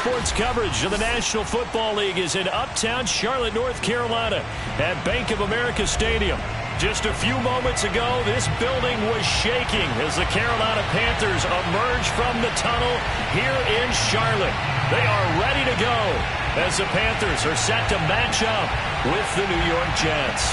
sports coverage of the National Football League is in uptown Charlotte, North Carolina at Bank of America Stadium. Just a few moments ago, this building was shaking as the Carolina Panthers emerge from the tunnel here in Charlotte. They are ready to go as the Panthers are set to match up with the New York Jets.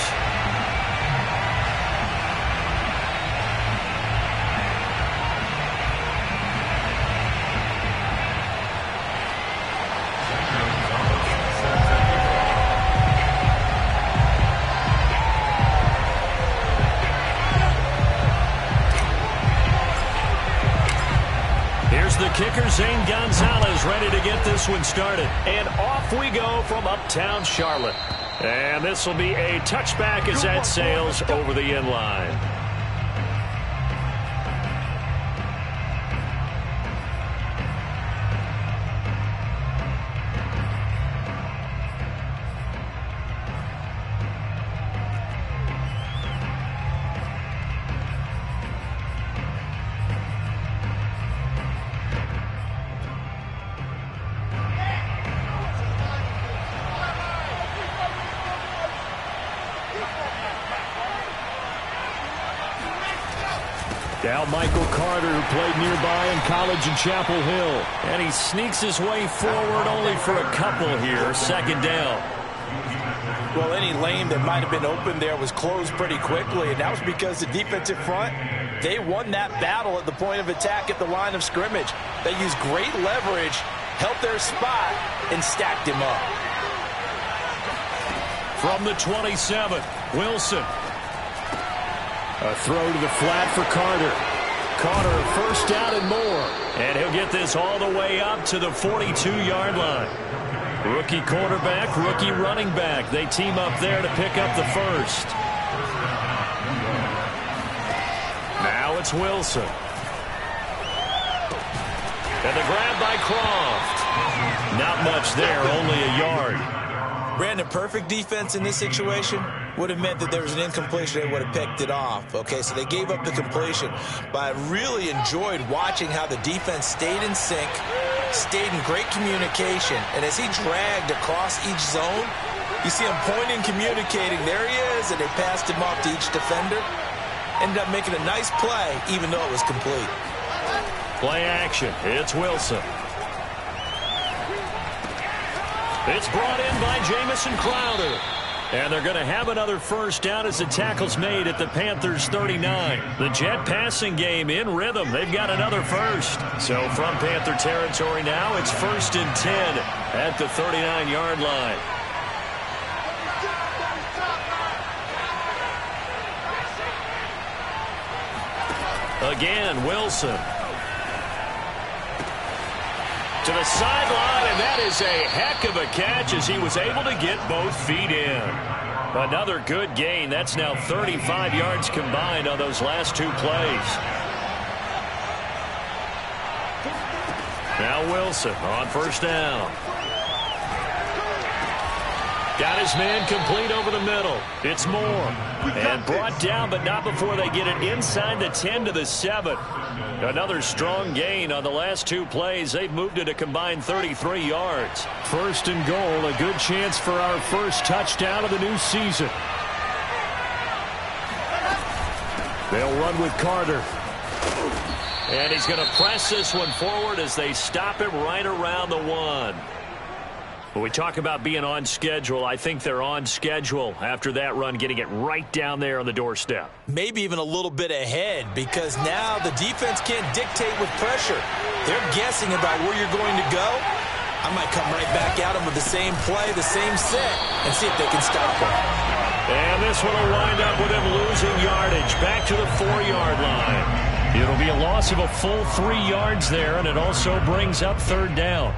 The kicker, Zane Gonzalez, ready to get this one started. And off we go from uptown Charlotte. And this will be a touchback as that sails over the end line. Now Michael Carter, who played nearby in college in Chapel Hill. And he sneaks his way forward only for a couple here. Second down. Well, any lane that might have been open there was closed pretty quickly, and that was because the defensive front, they won that battle at the point of attack at the line of scrimmage. They used great leverage, held their spot, and stacked him up. From the 27, Wilson. A throw to the flat for Carter. Carter, first down and more. And he'll get this all the way up to the 42-yard line. Rookie quarterback, rookie running back. They team up there to pick up the first. Now it's Wilson. And the grab by Croft. Not much there, only a yard. Brandon, perfect defense in this situation would have meant that there was an incompletion. They would have picked it off. Okay, so they gave up the completion. But I really enjoyed watching how the defense stayed in sync, stayed in great communication. And as he dragged across each zone, you see him pointing, communicating. There he is, and they passed him off to each defender. Ended up making a nice play, even though it was complete. Play action. It's Wilson. It's brought in by Jamison Crowder. And they're going to have another first down as the tackle's made at the Panthers 39. The Jet passing game in rhythm. They've got another first. So from Panther territory now, it's 1st and 10 at the 39-yard line. Again, Wilson. To the sideline, and that is a heck of a catch as he was able to get both feet in. Another good gain. That's now 35 yards combined on those last two plays. Now Wilson on first down. Got his man complete over the middle. It's Moore. And brought down, but not before they get it inside the 10 to the 7. Another strong gain on the last two plays. They've moved it a combined 33 yards. 1st and goal, a good chance for our first touchdown of the new season. They'll run with Carter. And he's going to press this one forward as they stop him right around the 1. When we talk about being on schedule, I think they're on schedule after that run, getting it right down there on the doorstep. Maybe even a little bit ahead, because now the defense can't dictate with pressure. They're guessing about where you're going to go. I might come right back at them with the same play, the same set, and see if they can stop them. And this one will wind up with him losing yardage back to the 4-yard line. It'll be a loss of a full 3 yards there, and it also brings up 3rd down.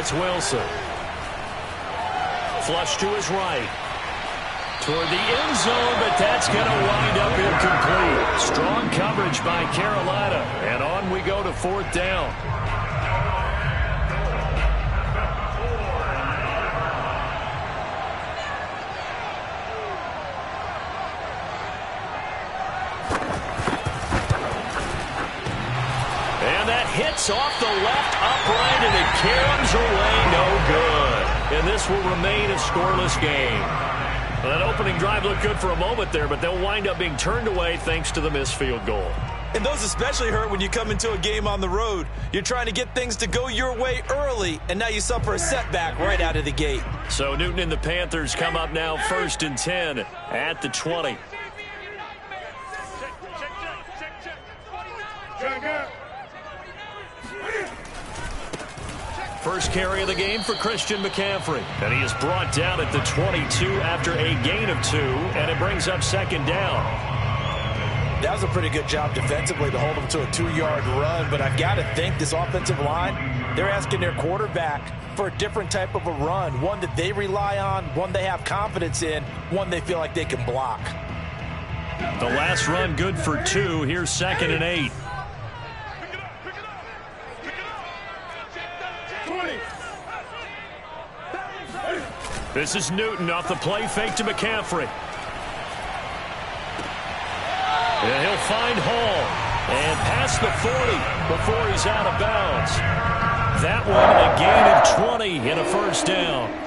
It's Wilson. Flush to his right. Toward the end zone, but that's going to wind up incomplete. Strong coverage by Carolina. And on we go to 4th down. Jets off the left, upright, and it caroms away, no good. And this will remain a scoreless game. Well, that opening drive looked good for a moment there, but they'll wind up being turned away thanks to the missed field goal. And those especially hurt when you come into a game on the road. You're trying to get things to go your way early, and now you suffer a setback right out of the gate. So Newton and the Panthers come up now 1st and 10 at the 20. First carry of the game for Christian McCaffrey. And he is brought down at the 22 after a gain of 2, and it brings up 2nd down. That was a pretty good job defensively to hold him to a 2-yard run, but I've got to think this offensive line, they're asking their quarterback for a different type of a run, one that they rely on, one they have confidence in, one they feel like they can block. The last run good for 2. Here's 2nd and 8. This is Newton off the play fake to McCaffrey. And he'll find Hall and past the 40 before he's out of bounds. That one, a gain of 20 and a 1st down.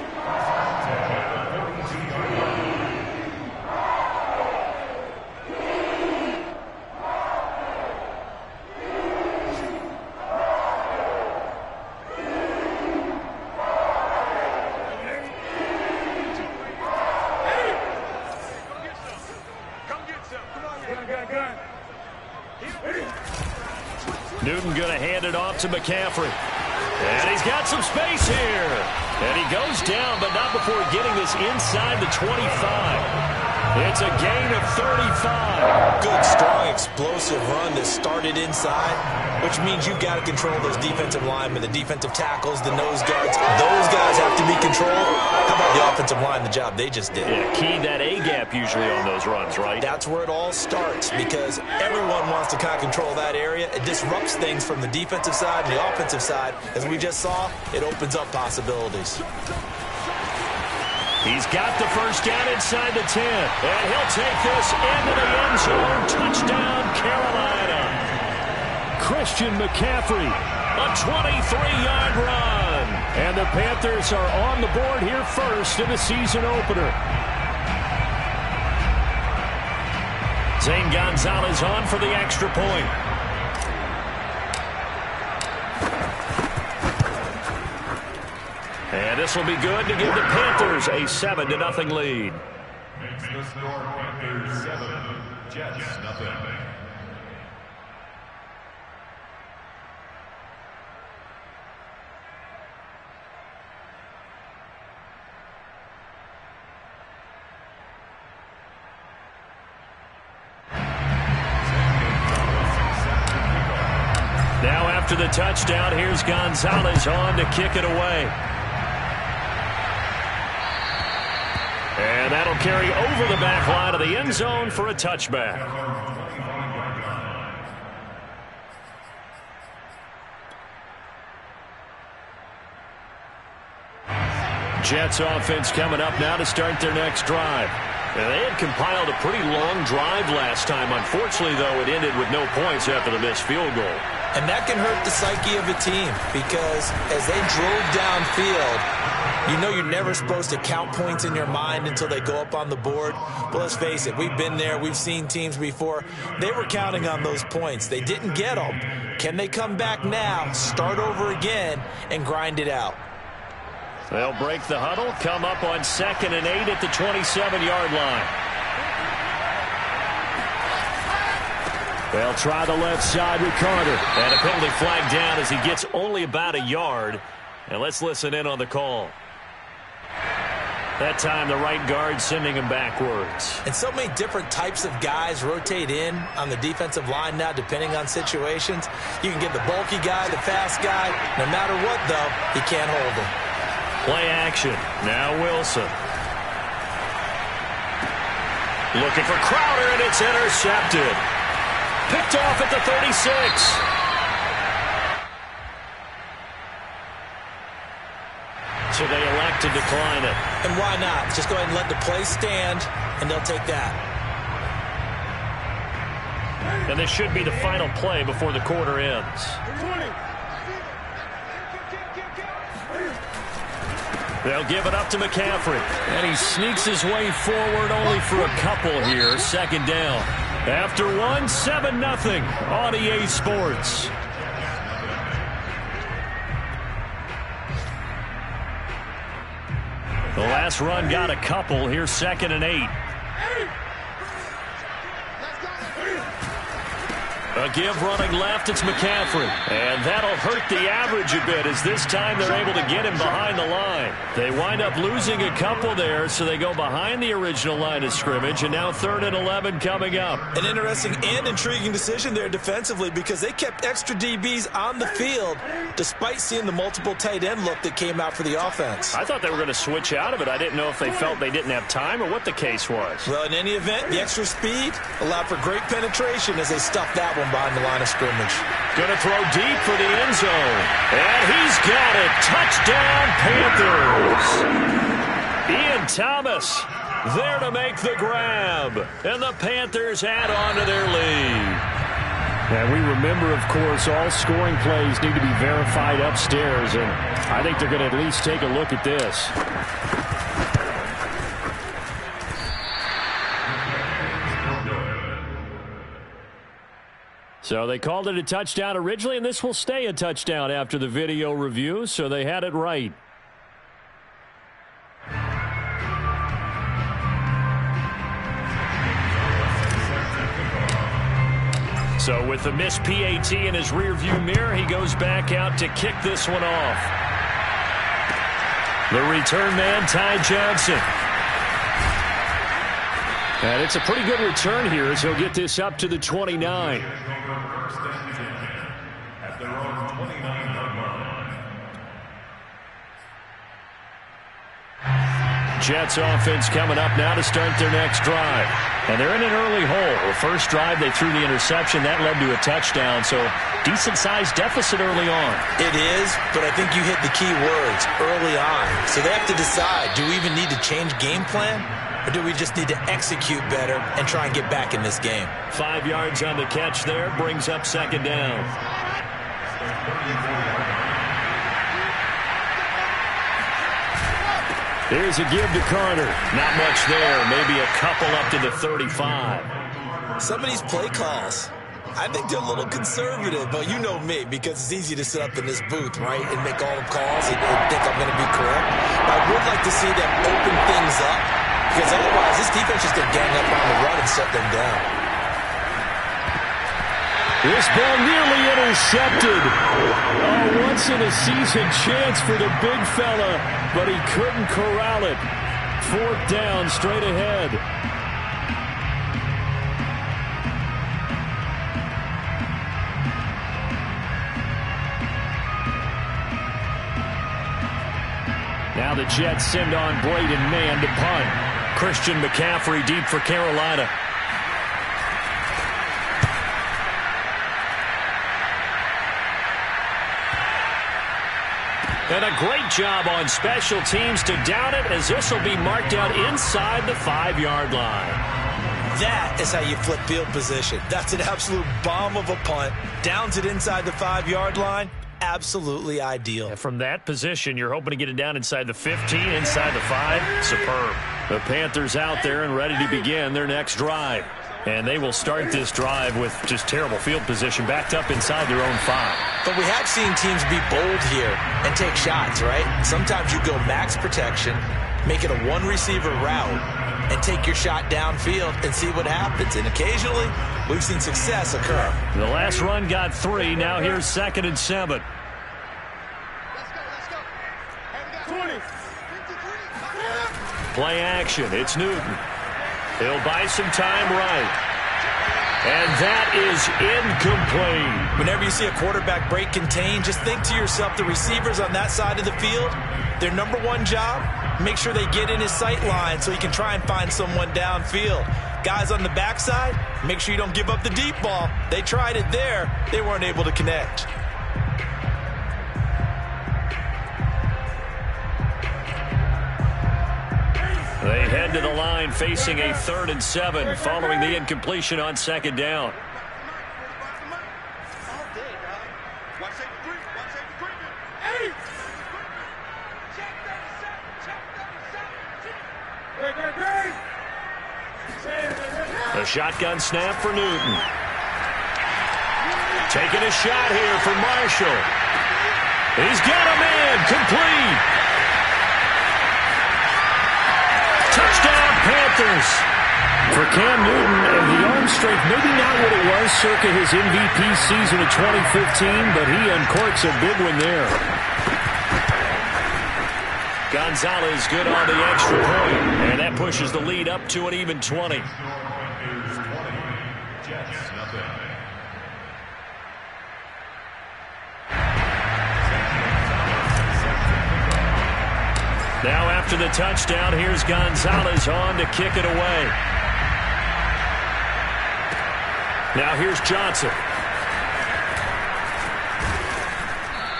Newton going to hand it off to McCaffrey. And he's got some space here. And he goes down, but not before getting this inside the 25. It's a gain of 35. Good, strong, explosive run that started inside, which means you've got to control those defensive linemen, the defensive tackles, the nose guards. Those guys have to be controlled. How about the offensive line, the job they just did? Yeah, key that A-gap usually on those runs, right? That's where it all starts, because everyone wants to kind of control that area. It disrupts things from the defensive side and the offensive side. As we just saw, it opens up possibilities. He's got the 1st down inside the 10. And he'll take this into the end zone. Touchdown, Carolina. Christian McCaffrey, a 23-yard run. And the Panthers are on the board here first in the season opener. Zane Gonzalez on for the extra point. And this will be good to give the Panthers a 7-0 lead. Makes the score Panthers 7, Jets nothing. Now after the touchdown, here's Gonzalez on to kick it away. And that'll carry over the back line of the end zone for a touchback. Jets offense coming up now to start their next drive. And they had compiled a pretty long drive last time. Unfortunately, though, it ended with no points after the missed field goal. And that can hurt the psyche of a team, because as they drove downfield, you know you're never supposed to count points in your mind until they go up on the board. But let's face it, we've been there. We've seen teams before. They were counting on those points. They didn't get them. Can they come back now, start over again, and grind it out? They'll break the huddle, come up on 2nd and 8 at the 27-yard line. They'll try the left side with Carter. And a penalty flag down as he gets only about a yard. And let's listen in on the call. That time the right guard sending him backwards. And so many different types of guys rotate in on the defensive line now, depending on situations. You can get the bulky guy, the fast guy. No matter what, though, he can't hold him. Play action. Now Wilson. Looking for Crowder, and it's intercepted. Picked off at the 36. So they elect to decline it. And why not? Just go ahead and let the play stand, and they'll take that. And this should be the final play before the quarter ends. They'll give it up to McCaffrey. And he sneaks his way forward only for a couple here. Second down. After one, 7-0 on EA Sports. The last run got a couple. Here's 2nd and 8. A give running left, it's McCaffrey. And that'll hurt the average a bit as this time they're able to get him behind the line. They wind up losing a couple there, so they go behind the original line of scrimmage, and now 3rd and 11 coming up. An interesting and intriguing decision there defensively because they kept extra DBs on the field despite seeing the multiple tight end look that came out for the offense. I thought they were going to switch out of it. I didn't know if they felt they didn't have time or what the case was. Well, in any event, the extra speed allowed for great penetration as they stuffed that one behind the line of scrimmage. Going to throw deep for the end zone. And he's got it. Touchdown, Panthers. Ian Thomas there to make the grab. And the Panthers add on to their lead. And we remember, of course, all scoring plays need to be verified upstairs. And I think they're going to at least take a look at this. So they called it a touchdown originally, and this will stay a touchdown after the video review, so they had it right. So with the missed PAT in his rearview mirror, he goes back out to kick this one off. The return man, Ty Johnson. And it's a pretty good return here as he'll get this up to the 29. Jets offense coming up now to start their next drive. And they're in an early hole. The first drive, they threw the interception. That led to a touchdown, so decent-sized deficit early on. It is, but I think you hit the key words, early on. So they have to decide, do we even need to change game plan? Or do we just need to execute better and try and get back in this game? 5 yards on the catch there, brings up 2nd down. Here's a give to Carter. Not much there. Maybe a couple up to the 35. Some of these play calls, I think they're a little conservative, but you know me, because it's easy to sit up in this booth, right, and make all the calls and think I'm going to be correct. But I would like to see them open things up, because otherwise this defense is going to gang up on the run and shut them down. This ball nearly intercepted. A once-in-a-season chance for the big fella, but he couldn't corral it. 4th down, straight ahead. Now the Jets send on Braden Mann to punt. Christian McCaffrey deep for Carolina. And a great job on special teams to down it, as this will be marked out inside the 5-yard line. That is how you flip field position. That's an absolute bomb of a punt. Downs it inside the 5-yard line. Absolutely ideal. And from that position, you're hoping to get it down inside the 15, inside the 5. Superb. The Panthers out there and ready to begin their next drive. And they will start this drive with just terrible field position, backed up inside their own 5. But we have seen teams be bold here and take shots, right? Sometimes you go max protection, make it a one-receiver route, and take your shot downfield and see what happens. And occasionally, we've seen success occur. The last run got 3. Now here's 2nd and 7. Play action. It's Newton. He'll buy some time right. And that is incomplete. Whenever you see a quarterback break contain, just think to yourself, the receivers on that side of the field, their number one job, make sure they get in his sight line so he can try and find someone downfield. Guys on the backside, make sure you don't give up the deep ball. They tried it there. They weren't able to connect. They head to the line facing a 3rd and 7 following the incompletion on 2nd down. A shotgun snap for Newton. Taking a shot here for Marshall. He's got a man. Complete. Touchdown, Panthers. For Cam Newton, and the arm strength, maybe not what it was circa his MVP season of 2015, but he uncorks a big one there. Gonzalez good on the extra point, and that pushes the lead up to an even 20. Now after the touchdown, here's Gonzalez on to kick it away. Now here's Johnson.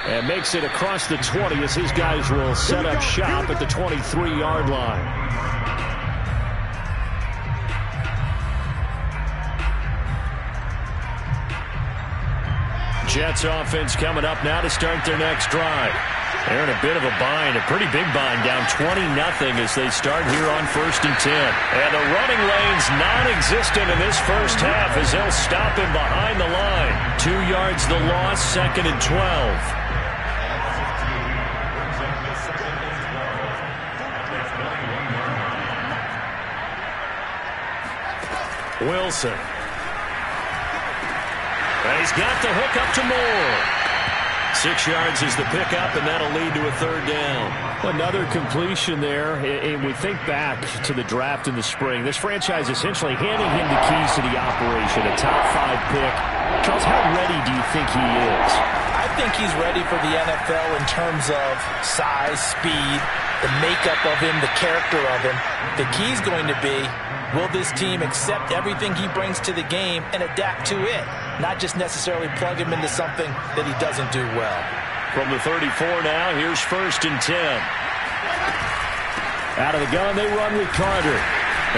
And makes it across the 20 as his guys will set up shop at the 23-yard line. Jets offense coming up now to start their next drive. They're in a bit of a bind, a pretty big bind, down 20-0 as they start here on 1st and 10. And the running lane's non-existent in this first half as they'll stop him behind the line. 2 yards the loss, 2nd and 12. Wilson. And he's got the hook up to Moore. 6 yards is the pickup, and that'll lead to a 3rd down. Another completion there, and we think back to the draft in the spring. This franchise essentially handing him the keys to the operation, a top 5 pick. Charles, how ready do you think he is? I think he's ready for the NFL in terms of size, speed, the makeup of him, the character of him. The key's going to be, will this team accept everything he brings to the game and adapt to it? Not just necessarily plug him into something that he doesn't do well. From the 34 now, here's 1st and 10. Out of the gun, they run with Carter.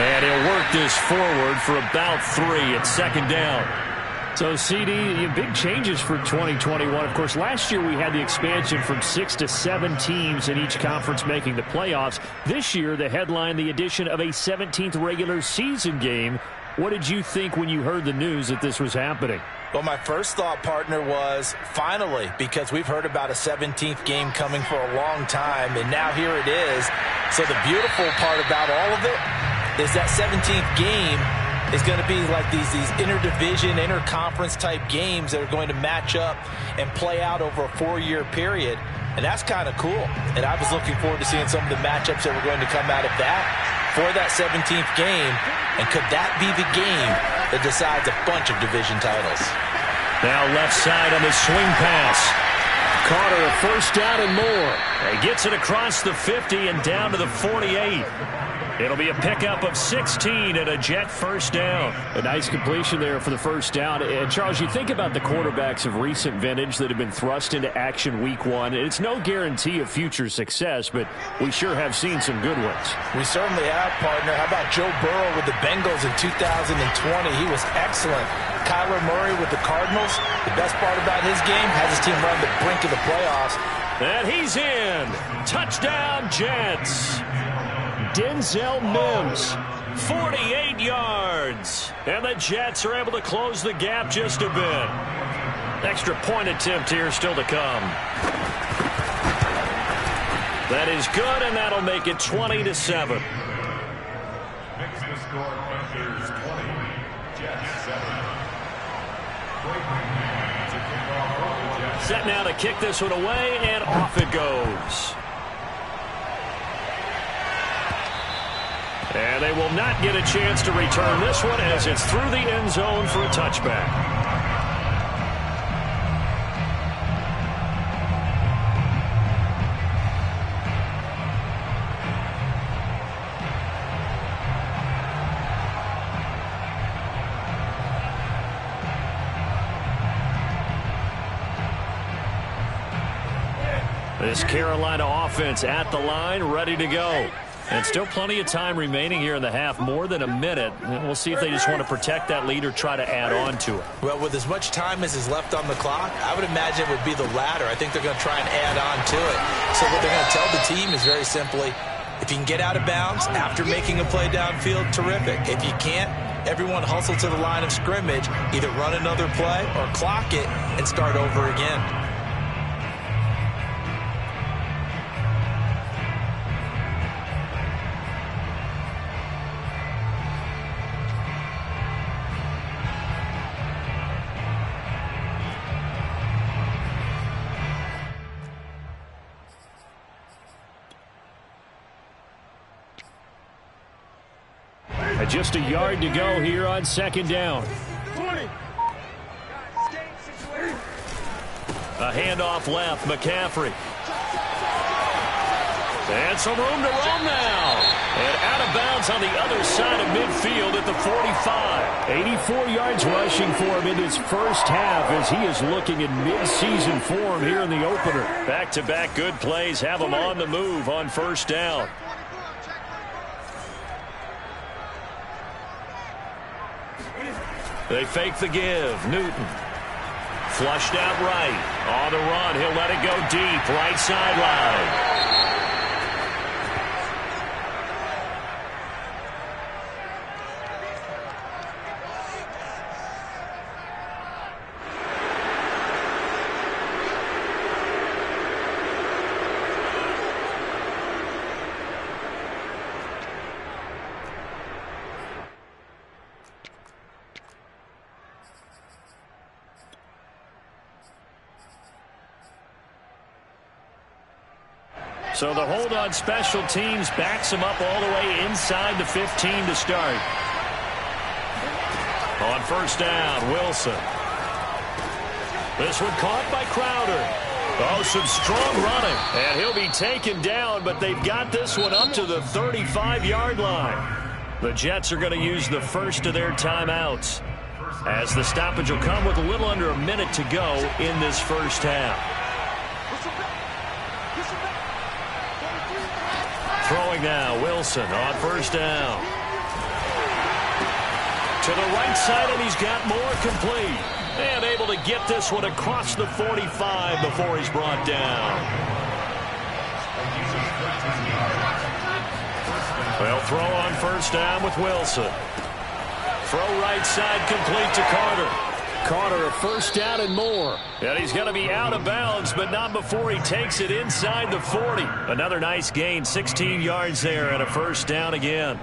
And he'll work this forward for about 3 at 2nd down. So, CD, big changes for 2021. Of course, last year we had the expansion from 6 to 7 teams in each conference making the playoffs. This year, the headline, the addition of a 17th regular season game. What did you think when you heard the news that this was happening? Well, my first thought, partner, was finally, because we've heard about a 17th game coming for a long time, and now here it is. So the beautiful part about all of it is that 17th game is going to be like these interdivision, interconference type games that are going to match up and play out over a 4-year period. And that's kind of cool. And I was looking forward to seeing some of the matchups that were going to come out of that for that 17th game. And could that be the game that decides a bunch of division titles? Now left side on the swing pass. Carter a 1st down and more. He gets it across the 50 and down to the 48. It'll be a pickup of 16 and a Jet 1st down. A nice completion there for the 1st down. And, Charles, you think about the quarterbacks of recent vintage that have been thrust into action week 1. It's no guarantee of future success, but we sure have seen some good ones. We certainly have, partner. How about Joe Burrow with the Bengals in 2020? He was excellent. Kyler Murray with the Cardinals. The best part about his game, has his team run the brink of the playoffs. And he's in. Touchdown, Jets. Denzel Mims, 48 yards. And the Jets are able to close the gap just a bit. Extra point attempt here still to come. That is good, and that'll make it 20-7. Makes the score Panthers 20, Jets 7. Set now to kick this one away, and off it goes. And they will not get a chance to return this one as it's through the end zone for a touchback. This Carolina offense at the line, ready to go. And still plenty of time remaining here in the half, more than a minute. And we'll see if they just want to protect that lead or try to add on to it. Well, with as much time as is left on the clock, I would imagine it would be the latter. I think they're going to try and add on to it. So what they're going to tell the team is very simply, if If you can get out of bounds after making a play downfield, terrific. If you can't, everyone hustle to the line of scrimmage, either run another play or clock it and start over again. Just a yard to go here on second down. 20. A handoff left, McCaffrey. And some room to roam now. And out of bounds on the other side of midfield at the 45. 84 yards rushing for him in his first half as he is looking in mid-season form here in the opener. Back-to-back good plays have him on the move on first down. They fake the give. Newton. Flushed out right. On the run. He'll let it go deep. Right sideline. So the hold on special teams backs him up all the way inside the 15 to start. On first down, Wilson. This one caught by Crowder. Oh, some strong running. And he'll be taken down, but they've got this one up to the 35-yard line. The Jets are going to use the first of their timeouts, as the stoppage will come with a little under a minute to go in this first half. Throwing now, Wilson on first down. To the right side, and he's got more complete. And able to get this one across the 45 before he's brought down. They'll throw on first down with Wilson. Throw right side complete to Carter. Carter, a first down and more. And he's going to be out of bounds, but not before he takes it inside the 40. Another nice gain, 16 yards there, and a first down again.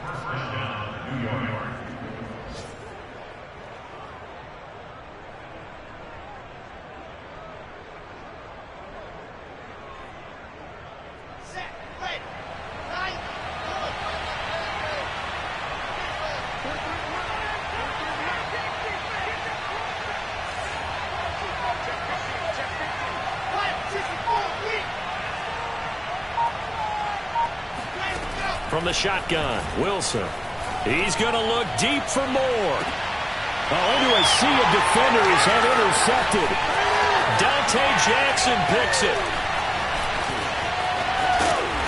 From the shotgun, Wilson. He's going to look deep for more. Onto a sea of defenders have intercepted. Dante Jackson picks it.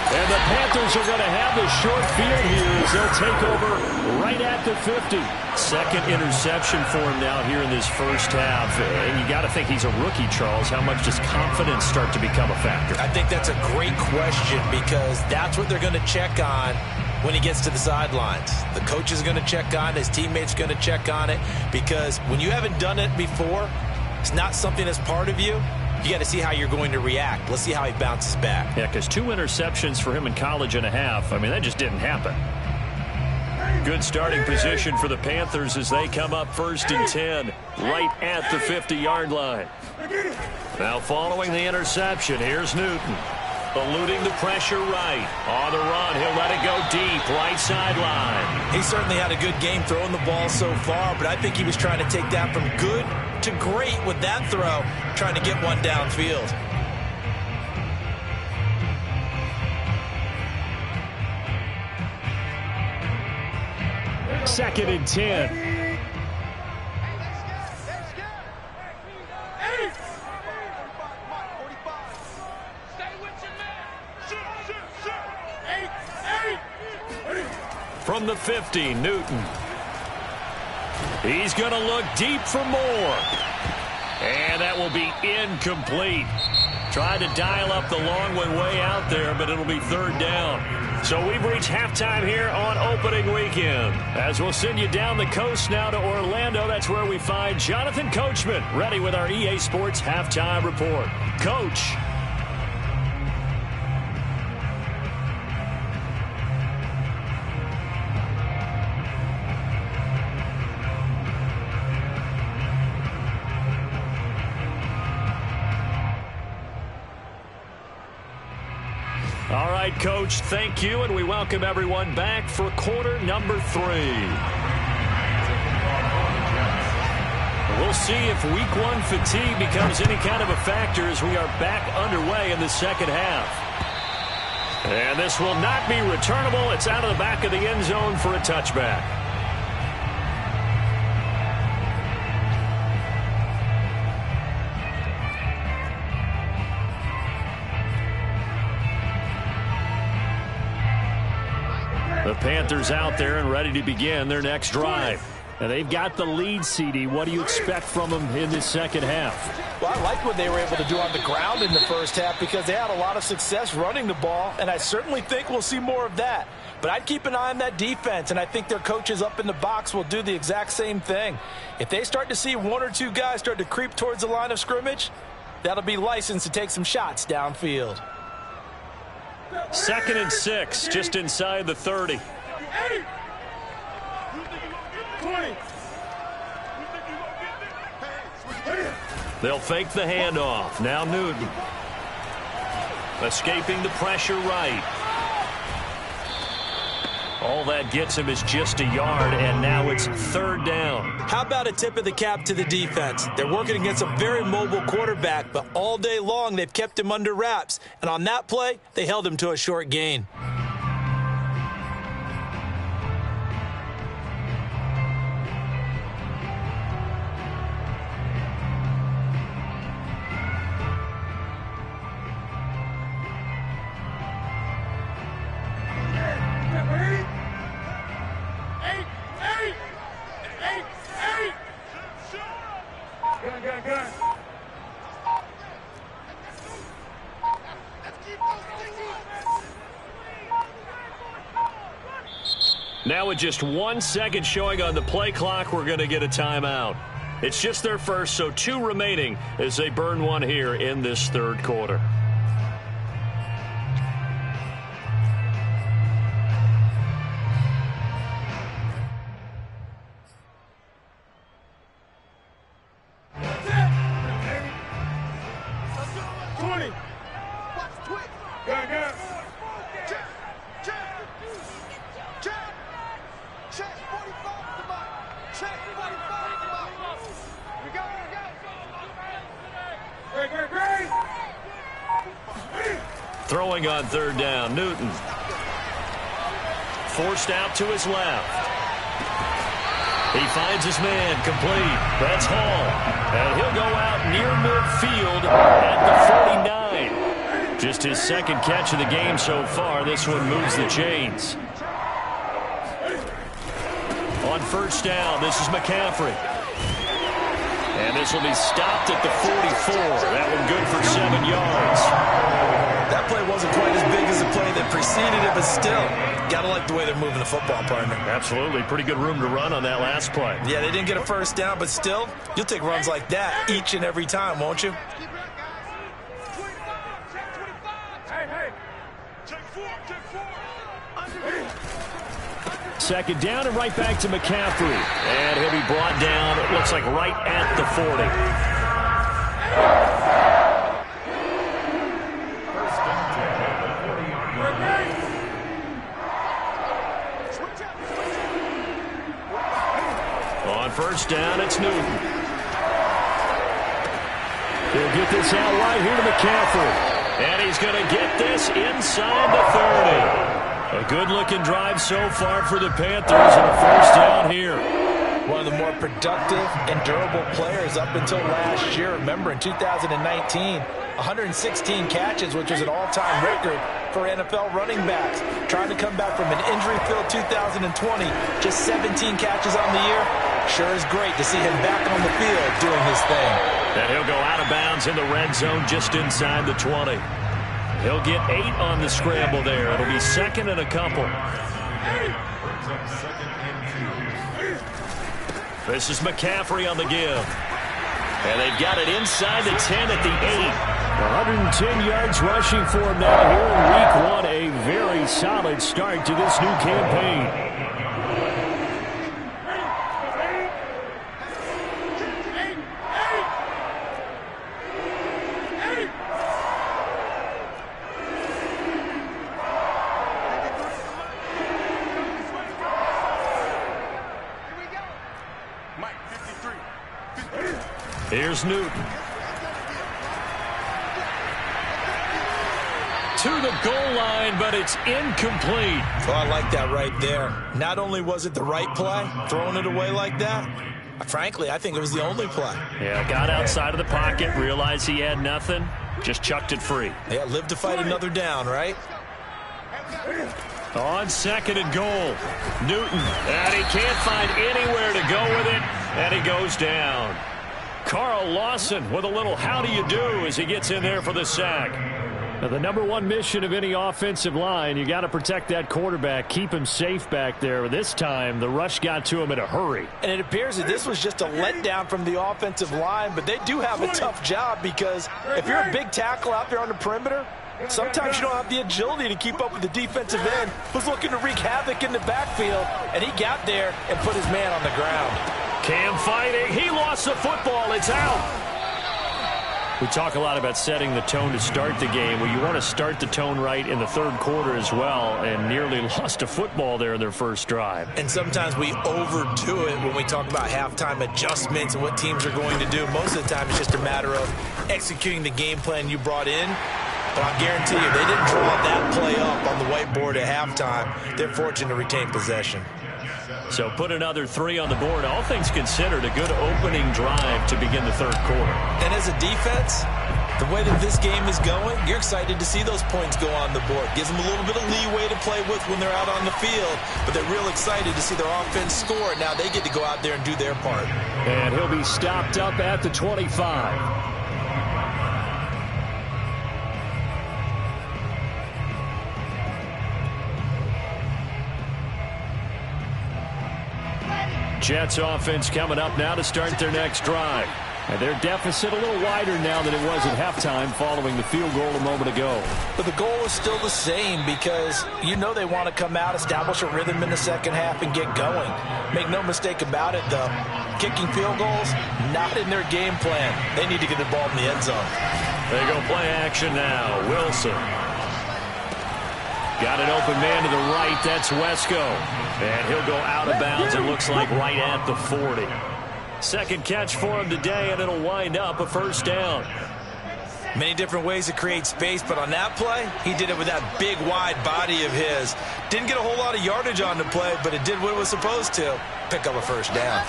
And the Panthers are going to have the short field here as they'll take over right at the 50. Second interception for him now here in this first half. And you got to think he's a rookie, Charles. How much does confidence start to become a factor? I think that's a great question, because that's what they're going to check on when he gets to the sidelines. The coach is going to check on it. His teammates going to check on it, because when you haven't done it before, it's not something that's part of you. You got to see how you're going to react. Let's see how he bounces back. Yeah, because 2 interceptions for him in college and a half. I mean, that just didn't happen. Good starting position for the Panthers as they come up first and 10 right at the 50-yard line. Now following the interception, here's Newton. Eluding the pressure right. On the run, he'll let it go deep, right sideline. He certainly had a good game throwing the ball so far, but I think he was trying to take that from good to great with that throw, trying to get one downfield. Second and 10. From the 50, Newton. He's going to look deep for more. And that will be incomplete. Tried to dial up the long one way out there, but it'll be third down. So we've reached halftime here on opening weekend. As we'll send you down the coast now to Orlando, that's where we find Jonathan Coachman, ready with our EA Sports halftime report. Coach. All right, Coach, thank you, and we welcome everyone back for quarter number 3. We'll see if week 1 fatigue becomes any kind of a factor as we are back underway in the second half. And this will not be returnable. It's out of the back of the end zone for a touchback. The Panthers out there and ready to begin their next drive. And they've got the lead, CD. What do you expect from them in this second half? Well, I like what they were able to do on the ground in the first half because they had a lot of success running the ball, and I certainly think we'll see more of that. But I'd keep an eye on that defense, and I think their coaches up in the box will do the exact same thing. If they start to see 1 or 2 guys start to creep towards the line of scrimmage, that'll be licensed to take some shots downfield. 2nd and 6, just inside the 30. They'll fake the handoff. Now Newton. Escaping the pressure right. All that gets him is just a yard, and now it's 3rd down. How about a tip of the cap to the defense? They're working against a very mobile quarterback, but all day long they've kept him under wraps. And on that play, they held him to a short gain. Now with just 1 second showing on the play clock, we're going to get a timeout. It's just their first, so 2 remaining as they burn one here in this 3rd quarter. Throwing on 3rd down, Newton. Forced out to his left. He finds his man, complete. That's Hall. And he'll go out near midfield at the 49. Just his 2nd catch of the game so far. This one moves the chains. On 1st down, this is McCaffrey. And this will be stopped at the 44. That one good for 7 yards. That play wasn't quite as big as the play that preceded it, but still, got to like the way they're moving the football, partner. Absolutely. Pretty good room to run on that last play. Yeah, they didn't get a 1st down, but still, you'll take runs like that each and every time, won't you? Second down and right back to McCaffrey. And he'll be brought down, it looks like right at the 40. On 1st down, it's Newton. He'll get this out right here to McCaffrey. And he's going to get this inside the 30. A good-looking drive so far for the Panthers and a 1st down here. One of the more productive and durable players up until last year. Remember, in 2019, 116 catches, which was an all-time record for NFL running backs. Trying to come back from an injury-filled 2020, just 17 catches on the year. Sure is great to see him back on the field doing his thing. And he'll go out of bounds in the red zone just inside the 20. He'll get 8 on the scramble there. It'll be second and a couple. This is McCaffrey on the give. And they've got it inside the 10 at the 8. 110 yards rushing for him now here in week 1. A very solid start to this new campaign. Here's Newton. To the goal line, but it's incomplete. Oh, I like that right there. Not only was it the right play, throwing it away like that, frankly, I think it was the only play. Yeah, got outside of the pocket, realized he had nothing, just chucked it free. Yeah, live to fight another down, right? On second and goal, Newton, and he can't find anywhere to go with it, and he goes down. Carl Lawson with a little how do you do as he gets in there for the sack. Now, the number one mission of any offensive line, you got to protect that quarterback, keep him safe back there. This time, the rush got to him in a hurry. And it appears that this was just a letdown from the offensive line, but they do have a tough job because if you're a big tackle out there on the perimeter, sometimes you don't have the agility to keep up with the defensive end who's looking to wreak havoc in the backfield, and he got there and put his man on the ground. Cam fighting. He lost the football. It's out. We talk a lot about setting the tone to start the game. Well, you want to start the tone right in the third quarter as well, and nearly lost a football there in their first drive. And sometimes we overdo it when we talk about halftime adjustments and what teams are going to do. Most of the time, it's just a matter of executing the game plan you brought in. But I guarantee you, they didn't draw that play up on the whiteboard at halftime. They're fortunate to retain possession. So put another 3 on the board. All things considered, a good opening drive to begin the third quarter. And as a defense, the way that this game is going, you're excited to see those points go on the board. Gives them a little bit of leeway to play with when they're out on the field, but they're real excited to see their offense score. Now they get to go out there and do their part. And he'll be stopped up at the 25. Jets offense coming up now to start their next drive. And their deficit a little wider now than it was at halftime following the field goal a moment ago. But the goal is still the same because you know they want to come out, establish a rhythm in the second half, and get going. Make no mistake about it, though. Kicking field goals, not in their game plan. They need to get the ball in the end zone. They go play action now. Wilson. Got an open man to the right. That's Wesco. And he'll go out of bounds, it looks like, right at the 40. Second catch for him today, and it'll wind up a first down. Many different ways to create space, but on that play, he did it with that big, wide body of his. Didn't get a whole lot of yardage on the play, but it did what it was supposed to. Pick up a first down.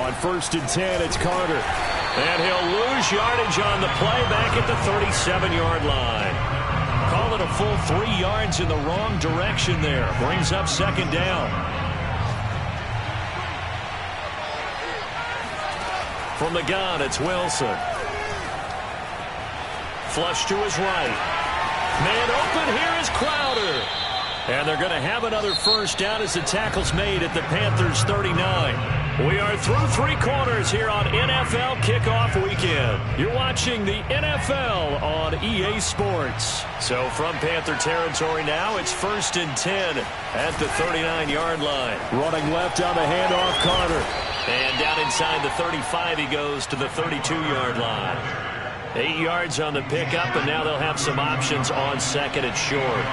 On 1st and 10, it's Carter. And he'll lose yardage on the play back at the 37-yard line. Call it a full 3 yards in the wrong direction there. Brings up second down. From the gun, it's Wilson. Flush to his right. Man open, here is Crowder. And they're going to have another first down as the tackle's made at the Panthers 39. We are through 3 quarters here on NFL Kickoff Weekend. You're watching the NFL on EA Sports. So from Panther territory now, it's 1st and 10 at the 39-yard line. Running left on the handoff, Carter. And down inside the 35, he goes to the 32-yard line. 8 yards on the pickup, and now they'll have some options on second and short.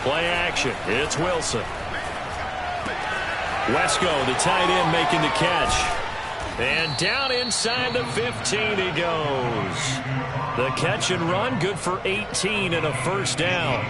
Play action. It's Wilson. Wesco, the tight end, making the catch. And down inside the 15 he goes. The catch and run, good for 18 and a first down.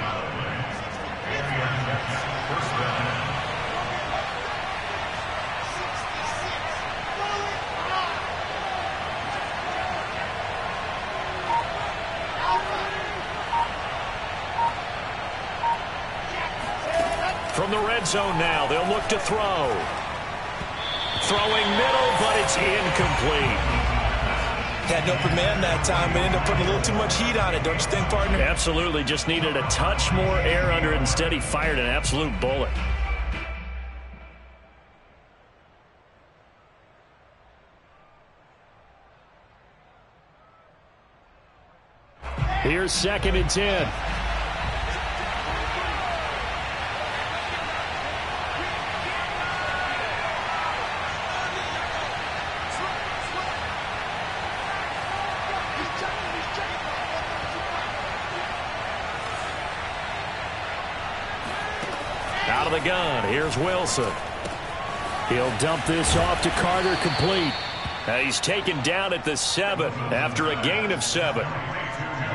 From the red zone now, they'll look to throw. throwing middle, but it's incomplete. Had an open man that time, but ended up putting a little too much heat on it, don't you think, partner? Absolutely. Just needed a touch more air under it. Instead, he fired an absolute bullet. Here's 2nd and 10. Out of the gun, here's Wilson. He'll dump this off to Carter, complete. He's taken down at the 7 after a gain of 7.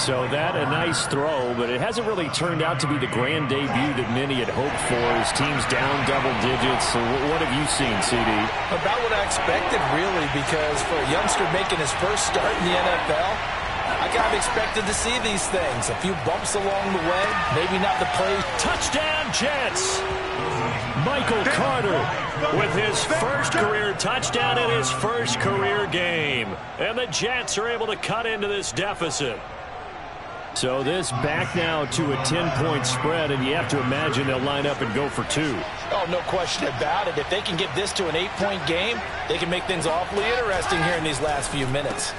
So that a nice throw, but it hasn't really turned out to be the grand debut that many had hoped for. His team's down double digits. So what have you seen, CD? About what I expected, really, because for a youngster making his first start in the NFL, I kind of expected to see these things. A few bumps along the way, maybe not the play. Touchdown, Jets! Michael Carter with his first career touchdown in his first career game. And the Jets are able to cut into this deficit. So this back now to a 10-point spread, and you have to imagine they'll line up and go for 2. Oh, no question about it. If they can get this to an 8-point game, they can make things awfully interesting here in these last few minutes.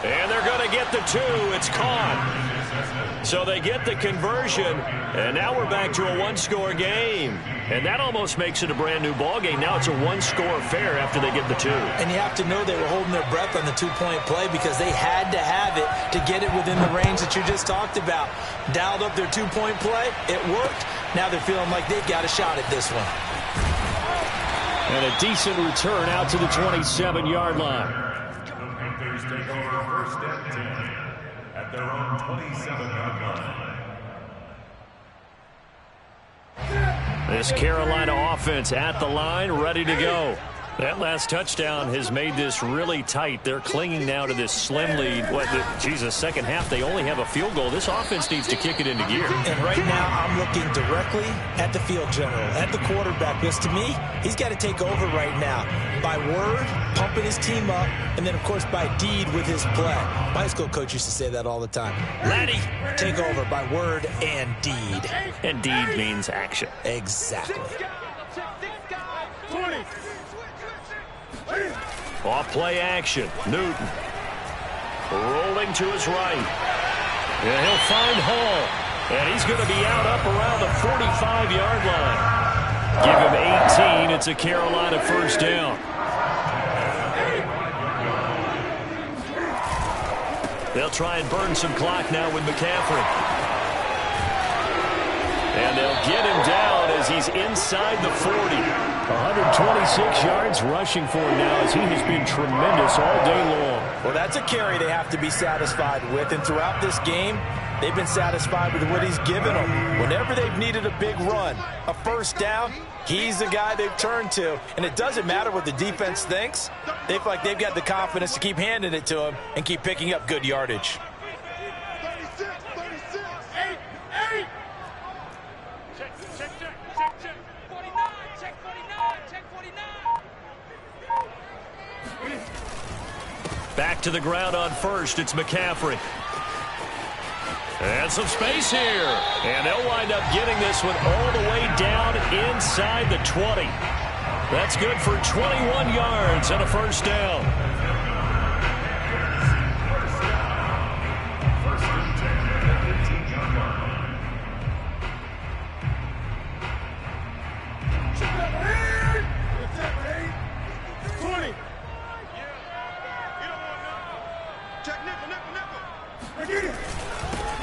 And they're going to get the 2. It's caught. So they get the conversion, and now we're back to a 1-score game. And that almost makes it a brand-new ball game. Now it's a 1-score affair after they get the 2. And you have to know they were holding their breath on the 2-point play because they had to have it to get it within the range that you just talked about. Dialed up their 2-point play. It worked. Now they're feeling like they've got a shot at this one. And a decent return out to the 27-yard line. Panthers take over 1st and 10 at their own 27-yard line. This Carolina offense at the line, ready to go. That last touchdown has made this really tight. They're clinging now to this slim lead. Jesus, second half, they only have a field goal. This offense needs to kick it into gear. And right now, I'm looking directly at the field general, at the quarterback. Because to me, he's got to take over right now. By word, pumping his team up, and then, of course, by deed with his play. My high school coach used to say that all the time. Laddie, take over by word and deed. And deed means action. Exactly. Off play action. Newton. Rolling to his right. And he'll find Hall. And he's going to be up around the 45-yard line. Give him 18. It's a Carolina first down. They'll try and burn some clock now with McCaffrey. And they'll get him down as he's inside the 40. 126 yards rushing for him now as he has been tremendous all day long. Well, that's a carry they have to be satisfied with. And throughout this game, they've been satisfied with what he's given them. Whenever they've needed a big run, a first down, he's the guy they've turned to. And it doesn't matter what the defense thinks. They feel like they've got the confidence to keep handing it to him and keep picking up good yardage. Back to the ground on first. It's McCaffrey. And some space here. And they'll wind up getting this one all the way down inside the 20. That's good for 21 yards and a first down. First and 10 at the 15-yard line.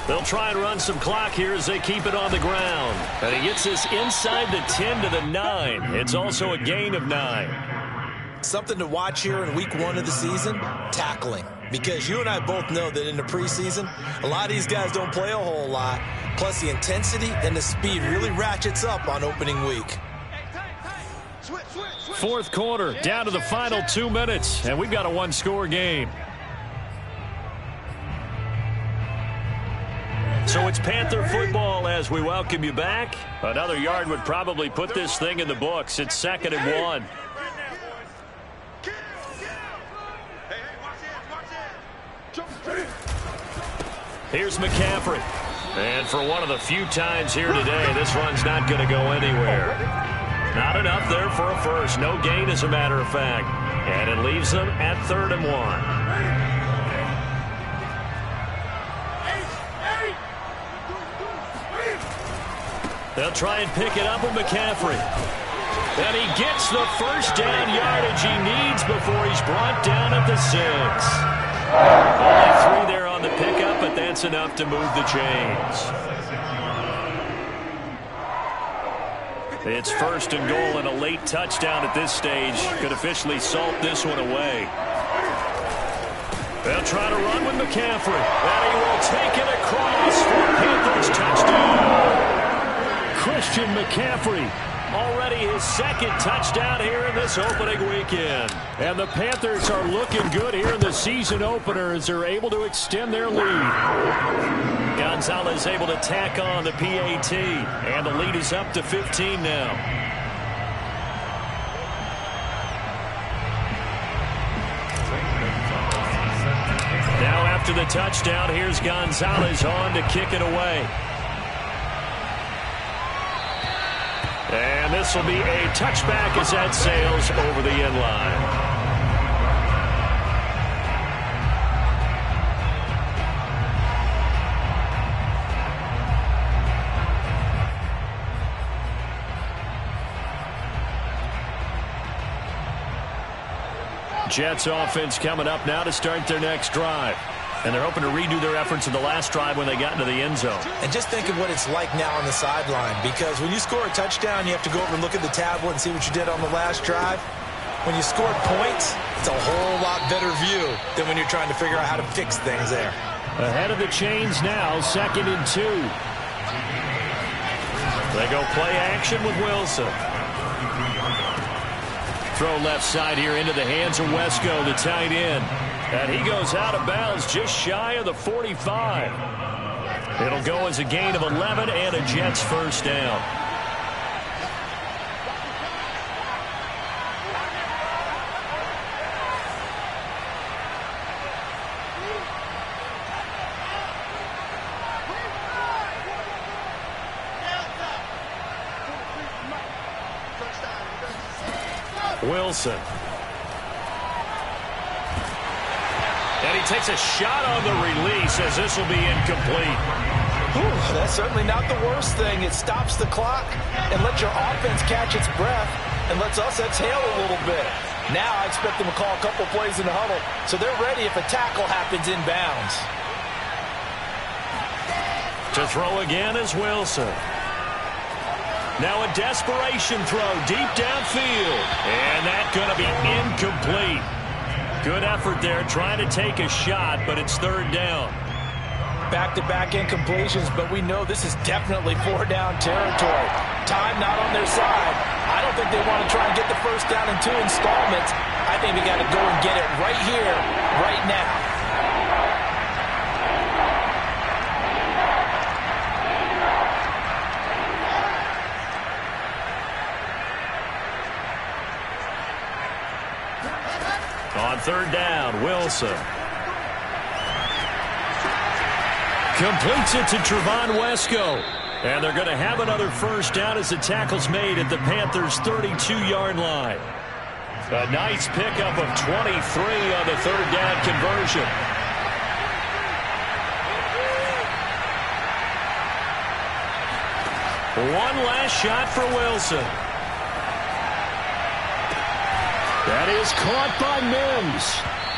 They'll try and run some clock here as they keep it on the ground. And he gets this inside the 10 to the 9. It's also a gain of 9. Something to watch here in week 1 of the season, tackling. Because you and I both know that in the preseason, a lot of these guys don't play a whole lot. Plus the intensity and the speed really ratchets up on opening week. Fourth quarter, down to the final 2 minutes, and we've got a 1-score game. So it's Panther football as we welcome you back. Another yard would probably put this thing in the books. It's 2nd and 1. Here's McCaffrey. And for one of the few times here today, this run's not going to go anywhere. Not enough there for a first. No gain, as a matter of fact. And it leaves them at 3rd and 1. They'll try and pick it up with McCaffrey. And he gets the first down yardage he needs before he's brought down at the 6. Only 3 there on the pickup, but that's enough to move the chains. It's 1st and goal, and a late touchdown at this stage could officially salt this one away. They'll try to run with McCaffrey, and he will take it across for a Panthers touchdown. Christian McCaffrey, already his 2nd touchdown here in this opening weekend. And the Panthers are looking good here in the season opener as they're able to extend their lead. Gonzalez able to tack on the PAT, and the lead is up to 15 now. Now after the touchdown, here's Gonzalez on to kick it away. And this will be a touchback as that sails over the end line. Jets offense coming up now to start their next drive. And they're hoping to redo their efforts in the last drive when they got into the end zone. And just think of what it's like now on the sideline, because when you score a touchdown, you have to go over and look at the tablet and see what you did on the last drive. When you scored points, it's a whole lot better view than when you're trying to figure out how to fix things there. Ahead of the chains now, 2nd and 2. They go play action with Wilson. Throw left side here into the hands of Wesco, the tight end. And he goes out of bounds just shy of the 45. It'll go as a gain of 11 and a Jets first down. Wilson. And he takes a shot on the release as this will be incomplete. That's certainly not the worst thing. It stops the clock and lets your offense catch its breath and lets us exhale a little bit. Now I expect them to call a couple plays in the huddle so they're ready if a tackle happens inbounds. To throw again is Wilson. Now a desperation throw deep downfield. And that's going to be incomplete. Good effort there trying to take a shot, but it's 3rd down. Back-to-back incompletions, but we know this is definitely 4-down territory. Time not on their side. I don't think they want to try and get the first down in 2 installments. I think we got to go and get it right here, right now. On 3rd down, Wilson. Completes it to Trevon Wesco. And they're going to have another first down as the tackle's made at the Panthers' 32-yard line. A nice pickup of 23 on the 3rd down conversion. One last shot for Wilson. That is caught by Mims.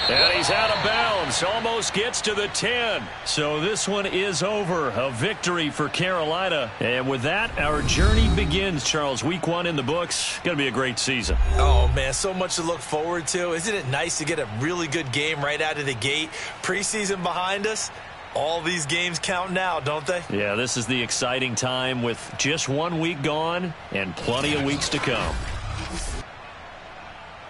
And he's out of bounds. Almost gets to the 10. So this one is over. A victory for Carolina. And with that, our journey begins, Charles. Week 1 in the books. Going to be a great season. Oh, man, so much to look forward to. Isn't it nice to get a really good game right out of the gate? Preseason behind us. All these games count now, don't they? Yeah, this is the exciting time with just 1 week gone and plenty of weeks to come.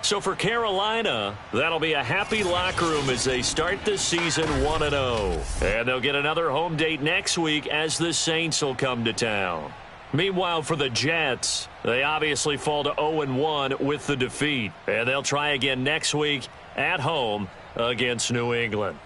So for Carolina, that'll be a happy locker room as they start this season 1-0. And they'll get another home date next week as the Saints will come to town. Meanwhile, for the Jets, they obviously fall to 0-1 with the defeat. And they'll try again next week at home against New England.